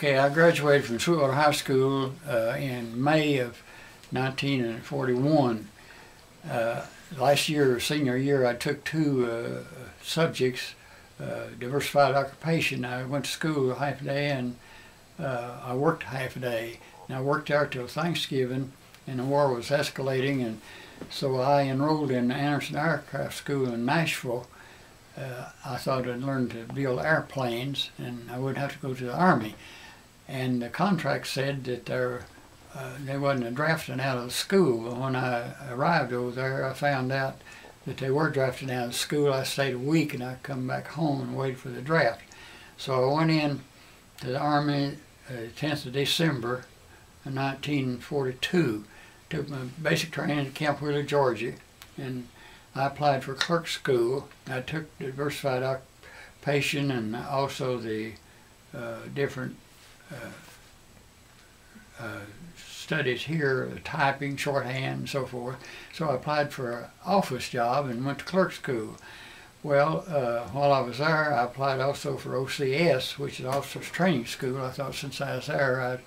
Okay, I graduated from Sweetwater High School in May of 1941. Last year, senior year, I took two subjects, diversified occupation. I went to school half a day and I worked half a day. And I worked there till Thanksgiving, and the war was escalating, and so I enrolled in the Anderson Aircraft School in Nashville. I thought I'd learn to build airplanes and I wouldn't have to go to the Army. And the contract said that they wasn't drafting out of the school. But when I arrived over there, I found out that they were drafting out of the school. I stayed a week and I come back home and waited for the draft. So I went in to the Army 10th of December of 1942. Took my basic training at Camp Wheeler, Georgia, and I applied for clerk school. I took diversified occupation and also the different studies here, typing, shorthand, and so forth. So I applied for an office job and went to clerk school. Well, while I was there, I applied also for OCS, which is Officers Training School. I thought since I was there,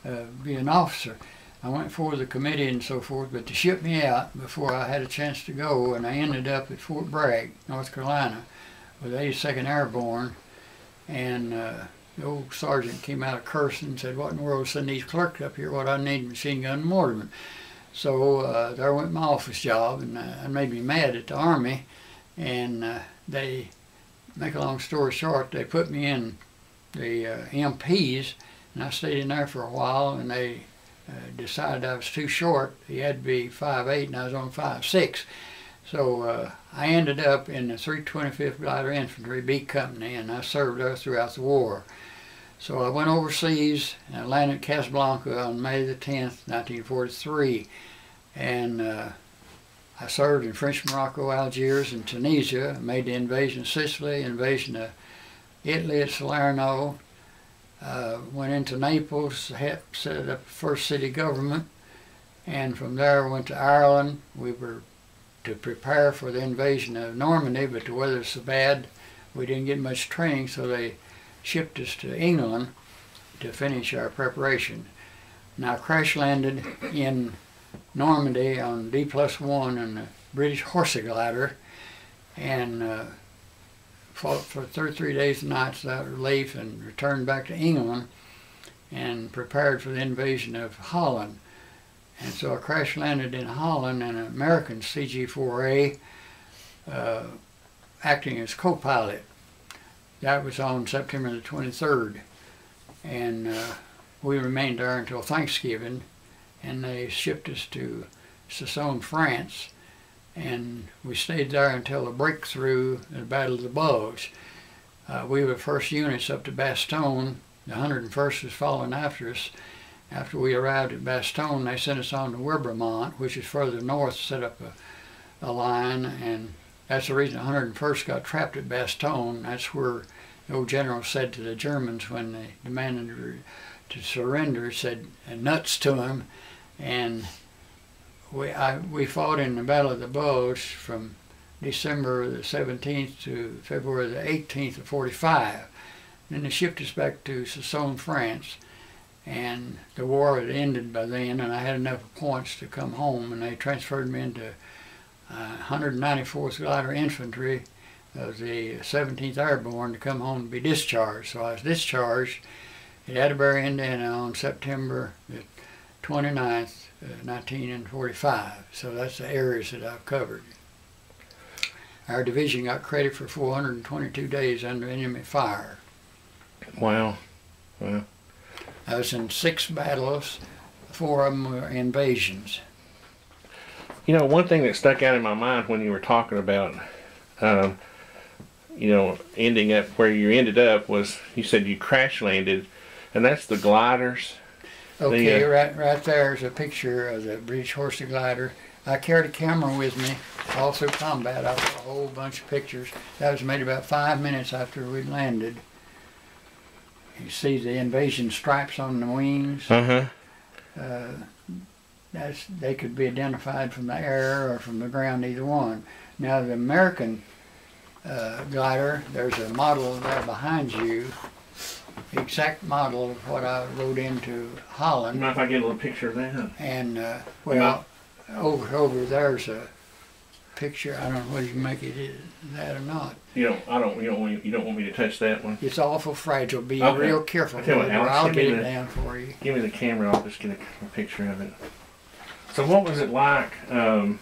I'd be an officer. I went for the committee and so forth, but they shipped me out before I had a chance to go, and I ended up at Fort Bragg, North Carolina, with 82nd Airborne, and the old sergeant came out of cursing and said, "What in the world send these clerks up here? What I need, machine gun and mortarman." So there went my office job, and it made me mad at the Army, and they, make a long story short, they put me in the MPs, and I stayed in there for a while, and they decided I was too short. He had to be 5'8", and I was on 5'6". So I ended up in the 325th Glider Infantry B Company, and I served there throughout the war. So I went overseas and landed at Casablanca on May the 10th, 1943. And I served in French Morocco, Algiers, and Tunisia. I made the invasion of Sicily, invasion of Italy at Salerno. Went into Naples, set up the first city government, and from there went to Ireland. We were to prepare for the invasion of Normandy, but the weather was so bad we didn't get much training, so they shipped us to England to finish our preparation. Now I crash landed in Normandy on D+1 in the British Horsey Glider, and fought for 33 days and nights without relief, and returned back to England and prepared for the invasion of Holland. And so I crash landed in Holland in an American CG-4A, acting as co-pilot. That was on September the 23rd, and we remained there until Thanksgiving, and they shipped us to Soissons, France, and we stayed there until the breakthrough in the Battle of the Bulge. We were the first units up to Bastogne. The 101st was following after us. After we arrived at Bastogne, they sent us on to Webremont, which is further north, set up a line, and that's the reason the 101st got trapped at Bastogne. That's where the old general said to the Germans when they demanded to surrender, said nuts to them, and we fought in the Battle of the Bulge from December the 17th to February the 18th of 45. Then they shipped us back to Soissons, France, and the war had ended by then, and I had enough points to come home, and they transferred me into 194th Glider Infantry of the 17th Airborne to come home to be discharged. So I was discharged at Atterbury, Indiana on September the 29th, 1945. So that's the areas that I've covered. Our division got credit for 422 days under enemy fire. Wow. Wow. I was in 6 battles, 4 of them were invasions. You know, one thing that stuck out in my mind when you were talking about, you know, ending up where you ended up was, you said you crash landed, and that's the gliders. Okay, right there is a picture of the British Horsey Glider. I carried a camera with me all through combat. I took a whole bunch of pictures. That was made about 5 minutes after we landed. You see the invasion stripes on the wings. They could be identified from the air or from the ground, either one. Now the American glider, there's a model there behind you, exact model of what I rode into Holland. Mind if I get a little picture of that? And well, over there's a picture. I don't know whether you make it that or not. You don't want me to touch that one. It's awful fragile. Be okay. real careful. I'll get it down for you. Give me the camera. I'll just get a picture of it. So what was it like? I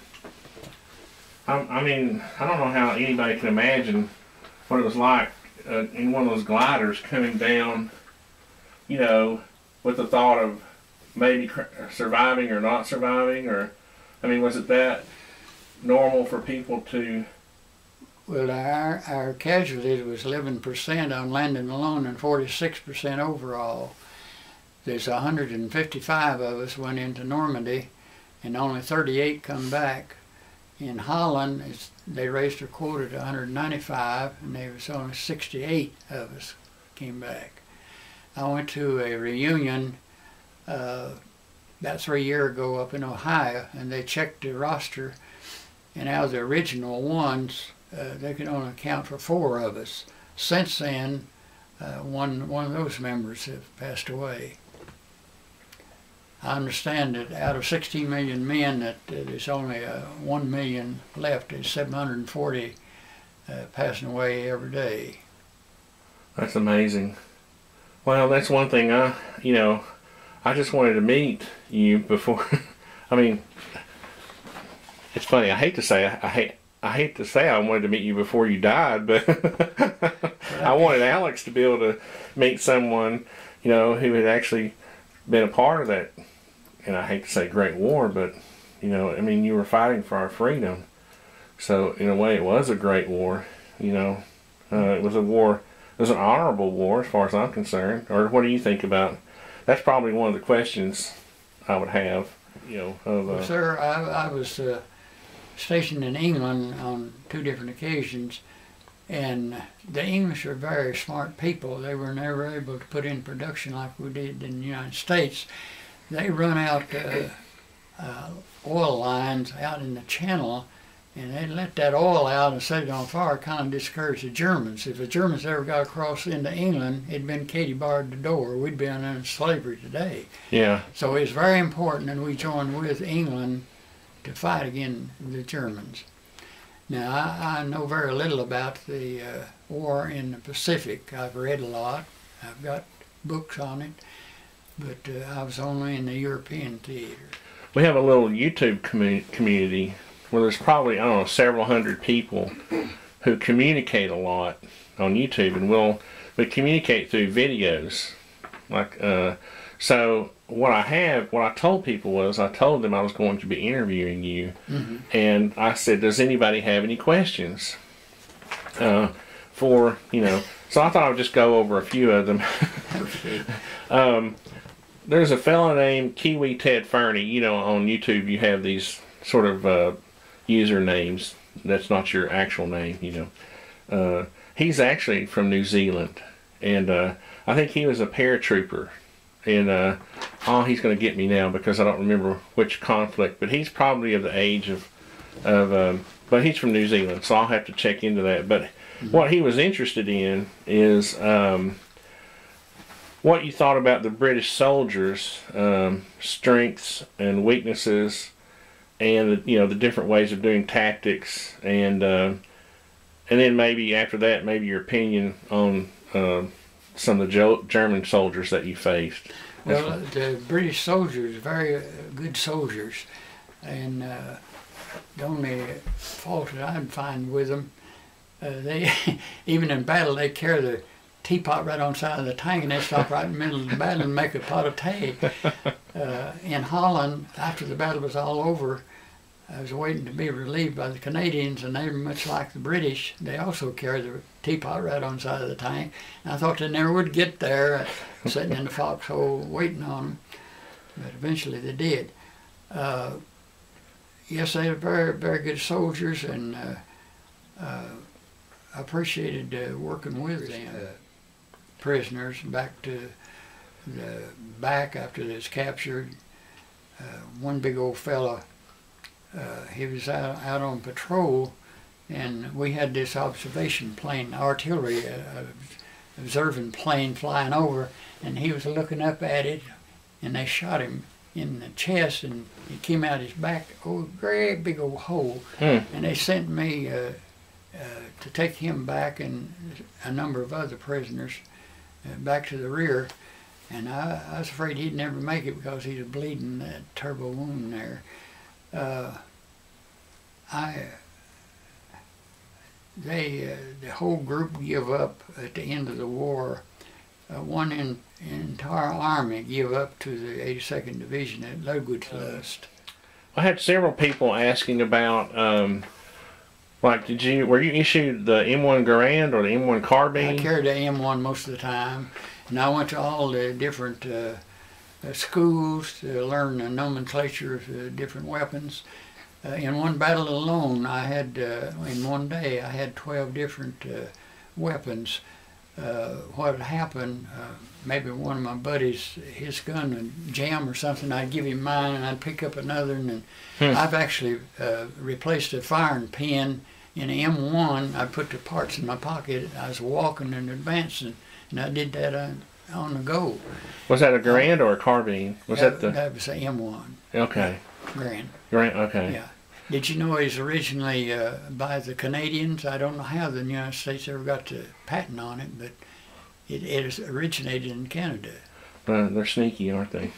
mean, I don't know how anybody can imagine what it was like in one of those gliders coming down, you know, with the thought of maybe surviving or not surviving, or, I mean, was it that normal for people to? Well, our casualties was 11% on landing alone and 46% overall. There's 155 of us went into Normandy, and only 38 come back. In Holland, they raised their quota to 195, and there was only 68 of us came back. I went to a reunion about 3 years ago up in Ohio, and they checked the roster, and out of the original ones, they could only account for 4 of us. Since then, one of those members have passed away. I understand that out of 16 million men, that there's only 1 million left. There's 740 passing away every day. That's amazing. Well, that's one thing I just wanted to meet you before. I mean, it's funny. I hate to say I wanted to meet you before you died, but I wanted Alex to be able to meet someone, who had actually been a part of that. And I hate to say Great War, but, I mean, you were fighting for our freedom. So, in a way, it was a great war, It was a war, it was an honorable war as far as I'm concerned. Or what do you think about? That's probably one of the questions I would have, Well, sir, I was stationed in England on 2 different occasions, and the English are very smart people. They were never able to put in production like we did in the United States. They run out oil lines out in the channel, and they let that oil out and set it on fire, kind of discouraged the Germans. If the Germans ever got across into England, it'd been Katie barred the door. We'd be in slavery today. Yeah. So it's very important that we join with England to fight against the Germans. Now, I know very little about the war in the Pacific. I've read a lot. I've got books on it. But I was only in the European theater. We have a little YouTube community where there's probably, I don't know, several hundred people who communicate a lot on YouTube, and we communicate through videos. So what I told people was, I told them I was going to be interviewing you, and I said, does anybody have any questions? So I thought I would just go over a few of them. There's a fellow named Kiwi Ted Ferny. On YouTube you have these sort of usernames. That's not your actual name, He's actually from New Zealand, and I think he was a paratrooper. And he's going to get me now because I don't remember which conflict, but he's probably of the age of but he's from New Zealand, so I'll have to check into that. But what he was interested in is what you thought about the British soldiers' strengths and weaknesses, and the different ways of doing tactics, and then maybe after that, maybe your opinion on some of the German soldiers that you faced. Well, the British soldiers, very good soldiers, and the only fault that I'd find with them, they even in battle they carry the teapot right on the side of the tank, and they stop right in the middle of the battle and make a pot of tea. In Holland, after the battle was all over, I was waiting to be relieved by the Canadians, and they were much like the British. They also carried the teapot right on the side of the tank. And I thought they never would get there, sitting in the foxhole waiting on them, but eventually they did. Yes, they were very, very good soldiers, and I appreciated working with them. Prisoners back to the back after they was captured. One big old fella, he was out on patrol, and we had this observation plane, artillery, observing plane flying over, and he was looking up at it, and they shot him in the chest, and he came out his back, oh, great big old hole. And they sent me to take him back and a number of other prisoners back to the rear. And I was afraid he'd never make it because he was bleeding that terrible wound there. The whole group give up at the end of the war. One entire army give up to the 82nd Division at Lust. I had several people asking about, like, were you issued the M1 Garand or the M1 carbine? I carried the M1 most of the time, and I went to all the different schools to learn the nomenclature of different weapons. In one battle alone, I had, in one day, I had 12 different weapons. What had happened, maybe one of my buddies, his gun would jam or something, I'd give him mine and I'd pick up another, and I've actually replaced a firing pin in an M1. I put the parts in my pocket. I was walking and advancing, and I did that on the go. Was that a Garand or a carbine? That was an M1. Okay. Garand. Garand, okay. Yeah. Did you know it was originally by the Canadians? I don't know how the United States ever got the patent on it, but it originated in Canada. They're sneaky, aren't they?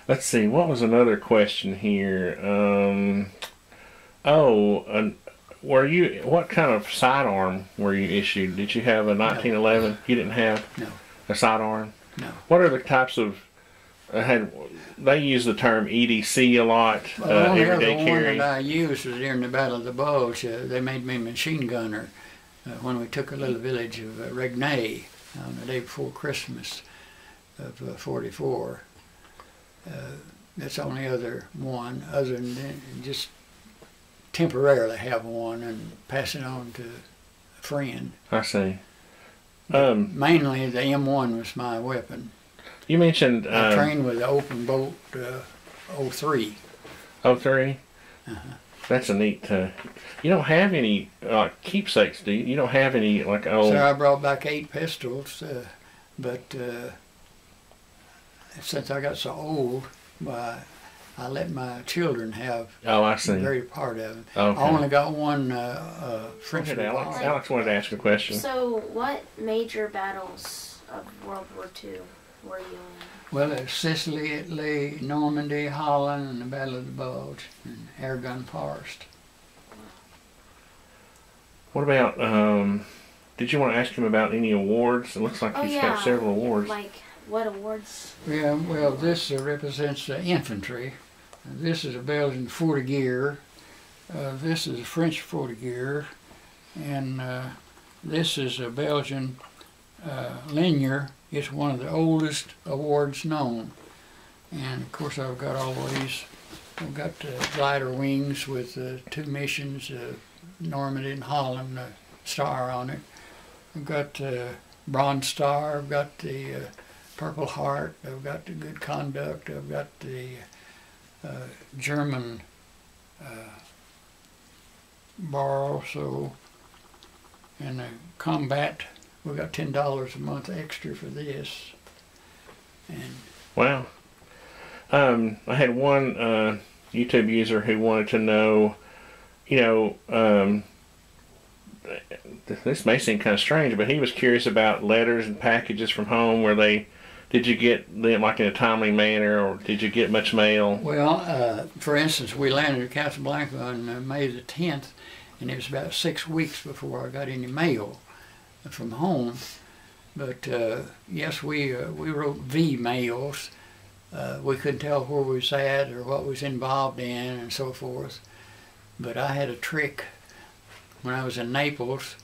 Let's see, what was another question here? What kind of sidearm were you issued? Did you have a 1911? No. You didn't have a sidearm? No. What are the types of, they use the term EDC a lot, everyday carry. The one that I used was during the Battle of the Bulge. They made me machine gunner when we took a little village of Regnay on the day before Christmas of '44. That's the only other one, other than just temporarily have one and pass it on to a friend. I see. Mainly the M1 was my weapon. You mentioned... I trained with the open bolt 03. 03? That's a neat... you don't have any keepsakes, do you? You don't have any like old... So I brought back 8 pistols, but since I got so old, I let my children have the very part of it. Okay. I only got one French revolver. Alex wanted to ask a question. So what major battles of World War II were you in? Well, Sicily, Italy, Normandy, Holland, and the Battle of the Bulge, and Aragon Forest. What about, did you want to ask him about any awards? It looks like he's got several awards. Like, what awards? Yeah, well, this represents infantry. This is a Belgian Fortiguer. This is a French Fortiguer. And this is a Belgian Linear. It's one of the oldest awards known. And of course I've got all these. I've got glider wings with 2 missions, Normandy and Holland, star on it. I've got Bronze Star, I've got the Purple Heart, I've got the Good Conduct, I've got the German bar also, and the Combat. We got $10 a month extra for this. And wow. I had one YouTube user who wanted to know, this may seem kind of strange, but he was curious about letters and packages from home. Did you get them like in a timely manner, or did you get much mail? Well, for instance, we landed at Casablanca on May the 10th, and it was about 6 weeks before I got any mail from home. But yes, we wrote V-mails. We couldn't tell where we was at or what was involved in and so forth. But I had a trick. When I was in Naples,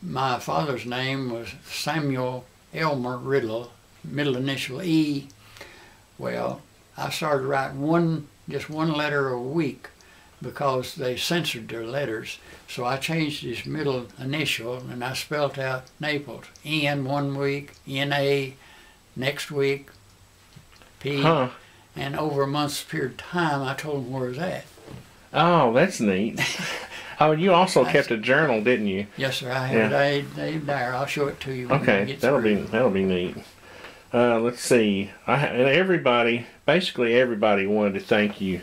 my father's name was Samuel Elmer Riddle, middle initial E. Well, I started writing just one letter a week because they censored their letters. So I changed his middle initial and I spelled out Naples. N one week, N-A next week, P. And over a month's period of time, I told him where it was at. Oh, that's neat. Oh, you also kept a journal, didn't you? Yes, sir. I have a diary. I'll show it to you. When Okay, we get that'll through. be neat. Let's see. Basically everybody wanted to thank you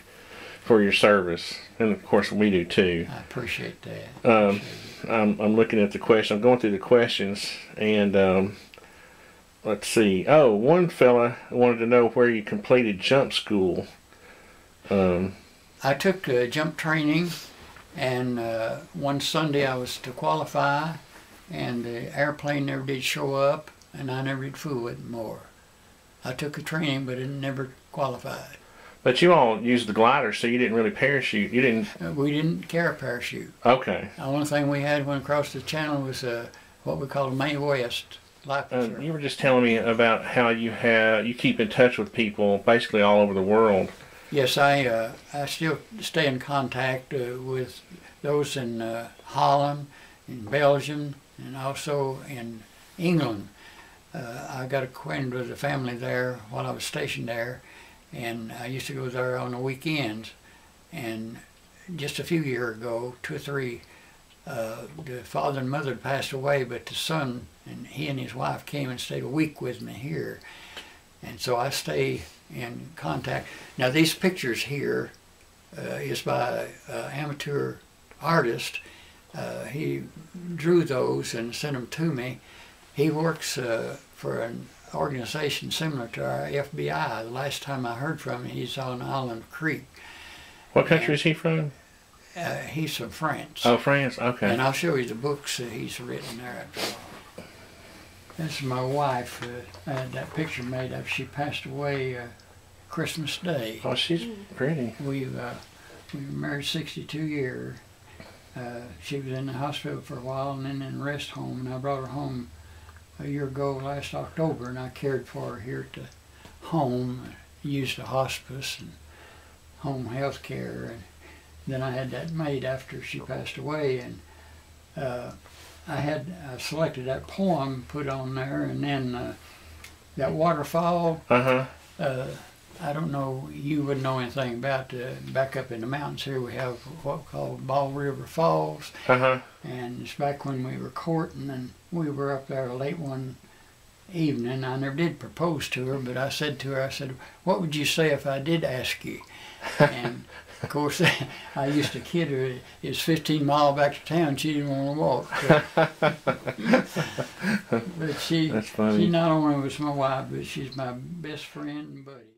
for your service, and of course we do too. I appreciate that. I'm looking at the question. I'm going through the questions, and let's see. Oh, one fella wanted to know where you completed jump school. I took jump training, and one Sunday I was to qualify, and the airplane never did show up, and I never did fool with it more. I took a training, but it never qualified. But you all used the glider, so you didn't really parachute. You didn't. We didn't carry a parachute. Okay. The only thing we had when across the channel was what we call a Mae West life insurance. You were just telling me about how you keep in touch with people basically all over the world. Yes, I still stay in contact with those in Holland, in Belgium, and also in England. I got acquainted with the family there while I was stationed there, and I used to go there on the weekends. And just a few years ago, 2 or 3, the father and mother had passed away, but the son, and he and his wife came and stayed a week with me here. And so I stay in contact. Now these pictures here is by an amateur artist. He drew those and sent them to me. He works for an organization similar to our FBI. The last time I heard from him, he's on Island Creek. What country is he from? He's from France. Oh, France. Okay. And I'll show you the books that he's written there. This is my wife. I had that picture made up. She passed away Christmas Day. Oh, she's pretty. We were married 62 years. She was in the hospital for a while and then in a rest home, and I brought her home a year ago last October, and I cared for her here at the home, used the hospice and home health care. And then I had that made after she passed away, and I selected that poem, put on there, and then that waterfall. I don't know, you wouldn't know anything about back up in the mountains here we have what we call Ball River Falls. And it's back when we were courting, and we were up there late one evening. I never did propose to her, but I said to her, I said, what would you say if I did ask you? And of course, I used to kid her, it's 15 miles back to town, she didn't want to walk. But she not only was my wife, but she's my best friend and buddy.